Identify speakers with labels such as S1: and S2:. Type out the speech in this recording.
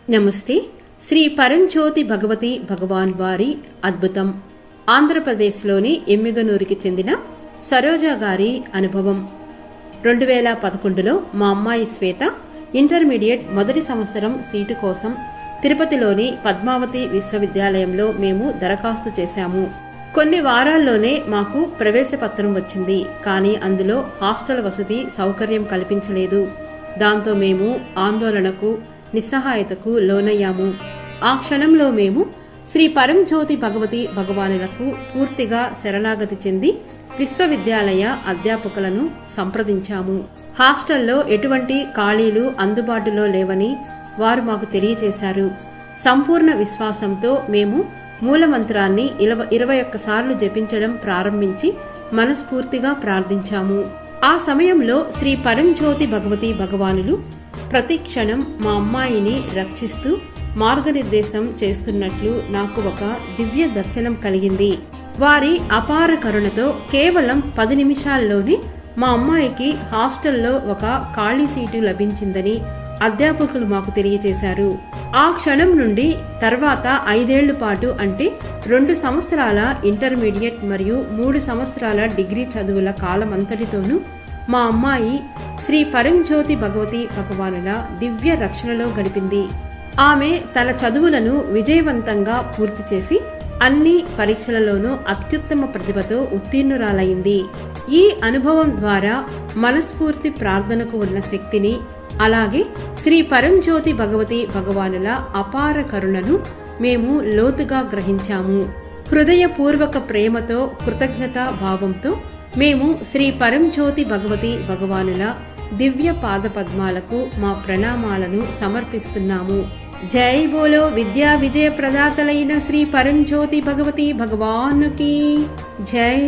S1: నమస్తే. శ్రీ పరంజ్యోతి భగవతి భగవాన్ వారి అద్భుతం. ఆంధ్రప్రదేశ్లోని ఎమ్మిగనూరుకి చెందిన సరోజ గారి అనుభవం. 2011లో మా అమ్మాయి శ్వేత ఇంటర్మీడియట్ మొదటి సంవత్సరం సీటు కోసం తిరుపతిలోని పద్మావతి విశ్వవిద్యాలయంలో మేము దరఖాస్తు చేశాము. కొన్ని వారాల్లోనే మాకు ప్రవేశపత్రం వచ్చింది. కానీ అందులో హాస్టల్ వసతి సౌకర్యం కల్పించలేదు. దాంతో మేము ఆందోళనకు, నిస్సహాయతకు లోనయ్యాము. ఆ క్షణంలో మేము శ్రీ పరంజ్యోతి భగవతి భగవానులకు పూర్తిగా శరణాగతి చెంది విశ్వవిద్యాలయ అధ్యాపకులను సంప్రదించాము. హాస్టల్లో ఎటువంటి ఖాళీలు అందుబాటులో లేవని వారు మాకు తెలియజేశారు. సంపూర్ణ విశ్వాసంతో మేము మూలమంత్రాన్ని 21 సార్లు జపించడం ప్రారంభించి మనస్ఫూర్తిగా ప్రార్థించాము. ఆ సమయంలో శ్రీ పరంజ్యోతి భగవతి భగవానులు ప్రతి క్షణం మా అమ్మాయిని రక్షిస్తూ మార్గనిర్దేశం చేస్తున్నట్లు నాకు ఒక దివ్య దర్శనం కలిగింది. వారి అపార కరుణతో కేవలం 10 నిమిషాల్లోనే మా అమ్మాయికి హాస్టల్లో ఒక ఖాళీ సీటు లభించిందని అధ్యాపకులు మాకు తెలియజేశారు. ఆ క్షణం నుండి తర్వాత 5 ఏళ్ల పాటు, అంటే 2 సంవత్సరాల ఇంటర్మీడియట్ మరియు 3 సంవత్సరాల డిగ్రీ చదువుల కాలమంతటితోనూ మా అమ్మాయి శ్రీ పరంజ్యోతి భగవతి భగవానుల దివ్య రక్షణలో గడిపింది. ఆమె తన చదువులను విజయవంతంగా పూర్తి చేసి అన్ని పరీక్షలలోనూ అత్యుత్తమ ప్రతిభతో ఉత్తీర్ణురాలైంది. ఈ అనుభవం ద్వారా మనస్ఫూర్తి ప్రార్థనకు ఉన్న శక్తిని, అలాగే శ్రీ పరంజ్యోతి భగవతి భగవానుల అపార కరుణను మేము లోతుగా గ్రహించాము. హృదయపూర్వక ప్రేమతో, కృతజ్ఞతా భావంతో మేము శ్రీ పరంజ్యోతి భగవతి భగవానుల దివ్య పాదపద్మాలకు మా ప్రణామాలను సమర్పిస్తున్నాము. జై బోలో విద్యా విజయ ప్రదాతలైన శ్రీ పరంజ్యోతి భగవతి భగవానుకి జై.